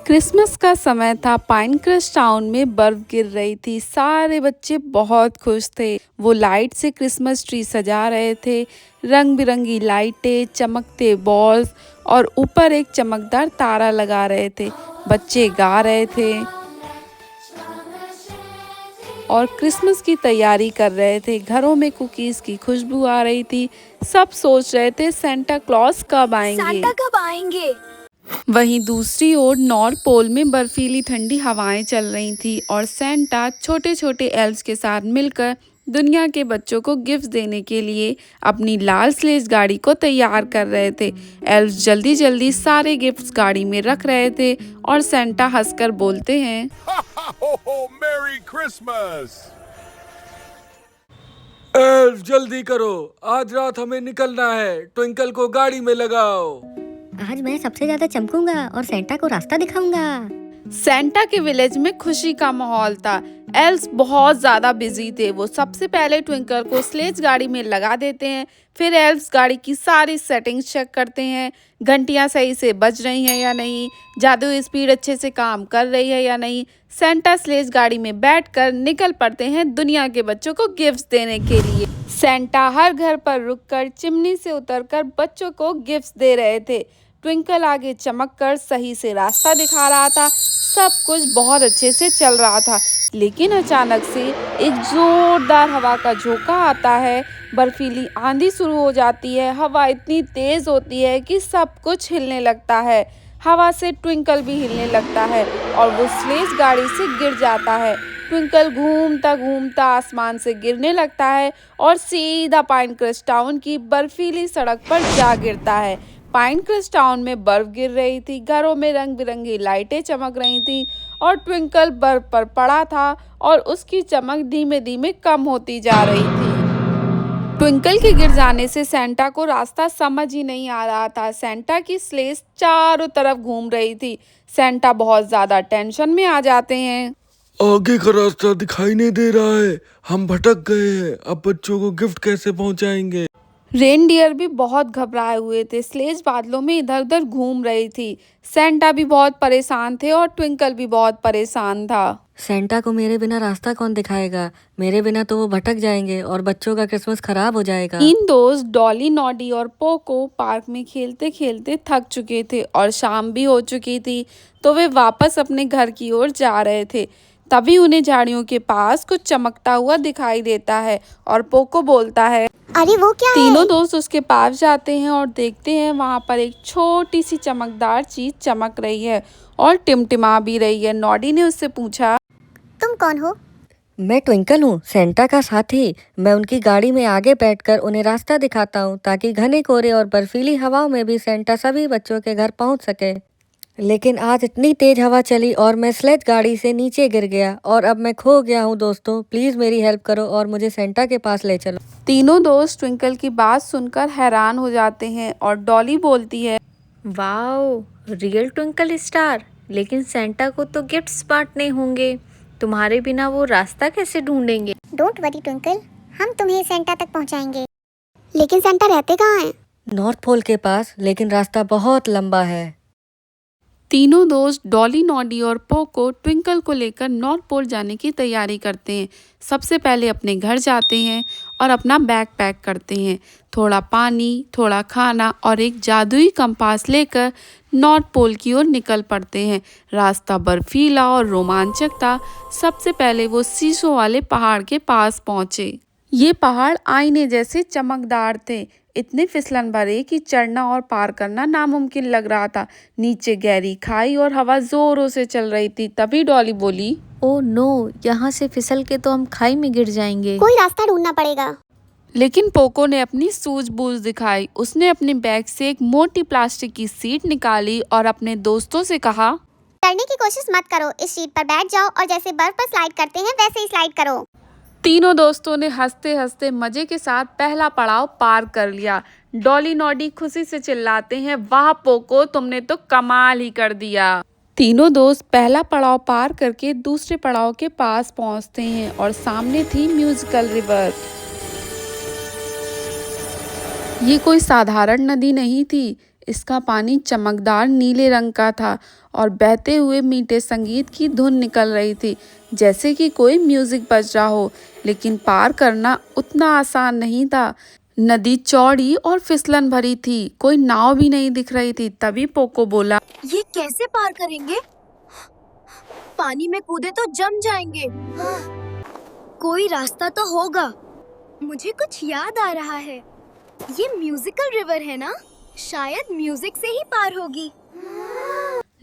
Christmas का समय था। पाइनक्रस्ट टाउन में बर्फ गिर रही थी। सारे बच्चे बहुत खुश थे। वो लाइट से क्रिसमस ट्री सजा रहे थे। रंग बिरंगी लाइटें, चमकते बॉल्स और ऊपर एक चमकदार तारा लगा रहे थे। बच्चे गा रहे थे और क्रिसमस की तैयारी कर रहे थे। घरों में कुकीज़ की खुशबू आ रही थी। सब सोच रहे थे सेंटा क्लॉज कब आएंगे। सांता कब आएंगे? वहीं दूसरी ओर नॉर्थ पोल में बर्फीली ठंडी हवाएं चल रही थी और सेंटा छोटे छोटे एल्व्स के साथ मिलकर दुनिया के बच्चों को गिफ्ट देने के लिए अपनी लाल स्लेज गाड़ी को तैयार कर रहे थे। एल्व्स जल्दी जल्दी सारे गिफ्ट्स गाड़ी में रख रहे थे और सेंटा हंसकर बोलते हैं, मेरी क्रिसमस। एल्फ जल्दी करो, आज रात हमें निकलना है। ट्विंकल को गाड़ी में लगाओ। आज मैं सबसे ज्यादा चमकूंगा और सेंटा को रास्ता दिखाऊंगा। सेंटा के विलेज में खुशी का माहौल था। एल्व्स बहुत ज्यादा बिजी थे। वो सबसे पहले ट्विंकल को स्लेज गाड़ी में लगा देते हैं। फिर एल्व्स गाड़ी की सारी सेटिंग्स चेक करते हैं, घंटियां सही से बज रही हैं या नहीं, जादुई स्पीड अच्छे से काम कर रही है या नहीं। सेंटा स्लेज गाड़ी में बैठकर निकल पड़ते हैं दुनिया के बच्चों को गिफ्ट्स देने के लिए। सेंटा हर घर पर रुककर चिमनी से उतरकर बच्चों को गिफ्ट्स दे रहे थे। ट्विंकल आगे चमककर सही से रास्ता दिखा रहा था। सब कुछ बहुत अच्छे से चल रहा था, लेकिन अचानक से एक जोरदार हवा का झोंका आता है। बर्फीली आंधी शुरू हो जाती है। हवा इतनी तेज होती है कि सब कुछ हिलने लगता है। हवा से ट्विंकल भी हिलने लगता है और वो स्लेज गाड़ी से गिर जाता है। ट्विंकल घूमता घूमता आसमान से गिरने लगता है और सीधा पाइनक्रस्ट टाउन की बर्फीली सड़क पर जा गिरता है। पाइनक्रस्ट टाउन में बर्फ गिर रही थी। घरों में रंग बिरंगी लाइटें चमक रही थीं और ट्विंकल बर्फ पर पड़ा था और उसकी चमक धीमे धीमे कम होती जा रही थी। ट्विंकल के गिर जाने से सेंटा को रास्ता समझ ही नहीं आ रहा था। सेंटा की स्लेज चारों तरफ घूम रही थी। सेंटा बहुत ज्यादा टेंशन में आ जाते हैं। आगे का रास्ता दिखाई नहीं दे रहा है। हम भटक गए हैं। अब बच्चों को गिफ्ट कैसे पहुंचाएंगे? रेनडियर भी बहुत घबराए हुए थे। स्लेज बादलों में इधर उधर घूम रही थी। सेंटा भी बहुत परेशान थे और ट्विंकल भी बहुत परेशान था। सेंटा को मेरे बिना रास्ता कौन दिखाएगा? मेरे बिना तो वो भटक जाएंगे और बच्चों का क्रिसमस खराब हो जाएगा। तीन दोस्त डॉली, नॉडी और पोको पार्क में खेलते खेलते थक चुके थे और शाम भी हो चुकी थी, तो वे वापस अपने घर की ओर जा रहे थे। तभी उन्हें झाड़ियों के पास कुछ चमकता हुआ दिखाई देता है और पोको बोलता है, अरे वो क्या है? तीनों दोस्त उसके पास जाते हैं और देखते हैं वहां पर एक छोटी सी चमकदार चीज चमक रही है और टिमटिमा भी रही है। नॉडी ने उससे पूछा, तुम कौन हो? मैं ट्विंकल हूँ, सेंटा का साथी। मैं उनकी गाड़ी में आगे बैठकर उन्हें रास्ता दिखाता हूँ ताकि घने कोहरे और बर्फीली हवाओं में भी सेंटा सभी बच्चों के घर पहुँच सके। लेकिन आज इतनी तेज हवा चली और मैं स्लेज गाड़ी से नीचे गिर गया और अब मैं खो गया हूँ। दोस्तों, प्लीज मेरी हेल्प करो और मुझे सेंटा के पास ले चलो। तीनों दोस्त ट्विंकल की बात सुनकर हैरान हो जाते हैं और डॉली बोलती है, वाओ, रियल ट्विंकल स्टार। लेकिन सेंटा को तो गिफ्ट्स बांटने होंगे। तुम्हारे बिना वो रास्ता कैसे ढूंढेंगे? डोंट वरी ट्विंकल, हम तुम्हें सेंटा तक पहुंचाएंगे। लेकिन सेंटा रहते कहाँ हैं? नॉर्थ पोल के पास, लेकिन रास्ता बहुत लंबा है। तीनों दोस्त डॉली, नॉडी और पोको ट्विंकल को लेकर नॉर्थ पोल जाने की तैयारी करते हैं। सबसे पहले अपने घर जाते हैं और अपना बैग पैक करते हैं। थोड़ा पानी, थोड़ा खाना और एक जादुई कंपास लेकर नॉर्थ पोल की ओर निकल पड़ते हैं। रास्ता बर्फीला और रोमांचक था। सबसे पहले वो शीशों वाले पहाड़ के पास पहुंचे। ये पहाड़ आईने जैसे चमकदार थे, इतने फिसलन भरे कि चढ़ना और पार करना नामुमकिन लग रहा था। नीचे गहरी खाई और हवा जोरों से चल रही थी। तभी डॉली बोली, ओह नो, यहाँ से फिसल के तो हम खाई में गिर जाएंगे। कोई रास्ता ढूंढना पड़ेगा। लेकिन पोको ने अपनी सूझबूझ दिखाई। उसने अपने बैग से एक मोटी प्लास्टिक की सीट निकाली और अपने दोस्तों से कहा, डरने की कोशिश मत करो, इस सीट पर बैठ जाओ और जैसे बर्फ पर स्लाइड करते हैं वैसे ही स्लाइड करो। तीनों दोस्तों ने हंसते हंसते मजे के साथ पहला पड़ाव पार कर लिया। डॉली, नॉडी खुशी से चिल्लाते हैं, वाह पोको, तुमने तो कमाल ही कर दिया। तीनों दोस्त पहला पड़ाव पार करके दूसरे पड़ाव के पास पहुंचते हैं और सामने थी म्यूजिकल रिवर। ये कोई साधारण नदी नहीं थी। इसका पानी चमकदार नीले रंग का था और बहते हुए मीठे संगीत की धुन निकल रही थी, जैसे कि कोई म्यूजिक बज रहा हो। लेकिन पार करना उतना आसान नहीं था। नदी चौड़ी और फिसलन भरी थी, कोई नाव भी नहीं दिख रही थी। तभी पोको बोला, ये कैसे पार करेंगे? पानी में कूदे तो जम जाएंगे। कोई रास्ता तो होगा। मुझे कुछ याद आ रहा है। ये म्यूजिकल रिवर है ना? शायद म्यूजिक से ही पार होगी।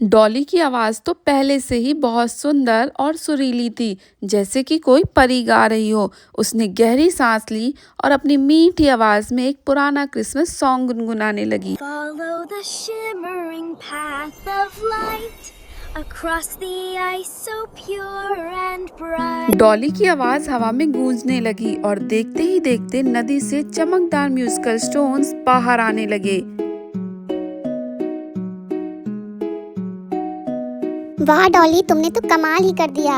डॉली की आवाज तो पहले से ही बहुत सुंदर और सुरीली थी, जैसे कि कोई परी गा रही हो। उसने गहरी सांस ली और अपनी मीठी आवाज में एक पुराना क्रिसमस सॉन्ग गुनगुनाने लगी। Follow the shimmering path of light across the ice so pure and bright. Dolly की आवाज हवा में गूंजने लगी और देखते ही देखते नदी से चमकदार म्यूजिकल स्टोन्स बाहर आने लगे। वाह डॉली, तुमने तो कमाल ही कर दिया।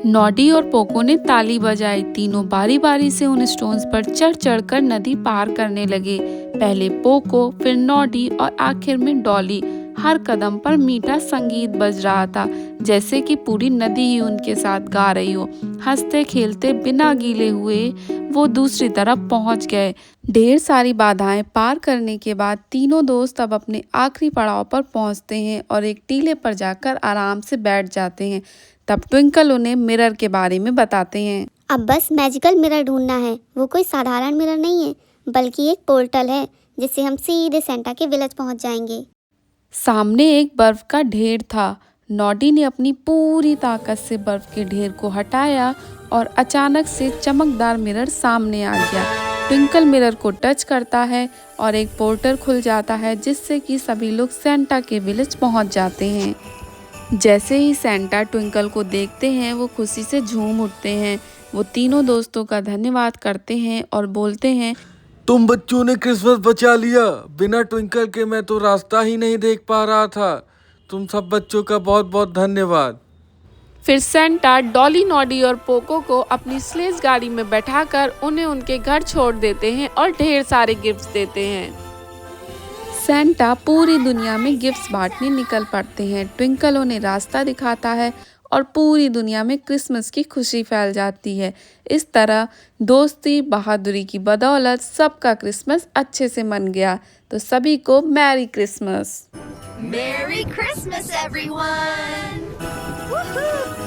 नॉडी और पोको ने ताली बजाई। तीनों बारी बारी से उन स्टोन्स पर चढ़ चढ़ कर नदी पार करने लगे। पहले पोको, फिर नॉडी और आखिर में डॉली। हर कदम पर मीठा संगीत बज रहा था, जैसे कि पूरी नदी ही उनके साथ गा रही हो। हंसते खेलते बिना गीले हुए वो दूसरी तरफ पहुंच गए। ढेर सारी बाधाएं पार करने के बाद तीनों दोस्त अब अपने आखिरी पड़ाव पर पहुंचते हैं और एक टीले पर जाकर आराम से बैठ जाते हैं। तब ट्विंकल उन्हें मिरर के बारे में बताते हैं। अब बस मैजिकल मिरर ढूंढना है। वो कोई साधारण मिरर नहीं है, बल्कि एक पोर्टल है जिससे हम सीधे सेंटा के विलेज पहुंच जाएंगे। सामने एक बर्फ का ढेर था। नॉडी ने अपनी पूरी ताकत से बर्फ के ढेर को हटाया और अचानक से चमकदार मिरर सामने आ गया। ट्विंकल मिरर को टच करता है और एक पोर्टल खुल जाता है, जिससे कि सभी लोग सेंटा के विलेज पहुंच जाते हैं। जैसे ही सेंटा ट्विंकल को देखते हैं, वो खुशी से झूम उठते हैं। वो तीनों दोस्तों का धन्यवाद करते हैं और बोलते हैं, तुम बच्चों ने क्रिसमस बचा लिया। बिना ट्विंकल के मैं तो रास्ता ही नहीं देख पा रहा था। तुम सब बच्चों का बहुत बहुत धन्यवाद। फिर सेंटा डॉली, नॉडी और पोको को अपनी स्लेज गाड़ी में बैठाकर उन्हें उनके घर छोड़ देते हैं और ढेर सारे गिफ्ट्स देते हैं। सेंटा पूरी दुनिया में गिफ्ट्स बांटने निकल पड़ते हैं। ट्विंकल उन्हें रास्ता दिखाता है और पूरी दुनिया में क्रिसमस की खुशी फैल जाती है। इस तरह दोस्ती बहादुरी की बदौलत सबका क्रिसमस अच्छे से मन गया। तो सभी को merry Christmas. Merry Christmas, everyone! Woohoo!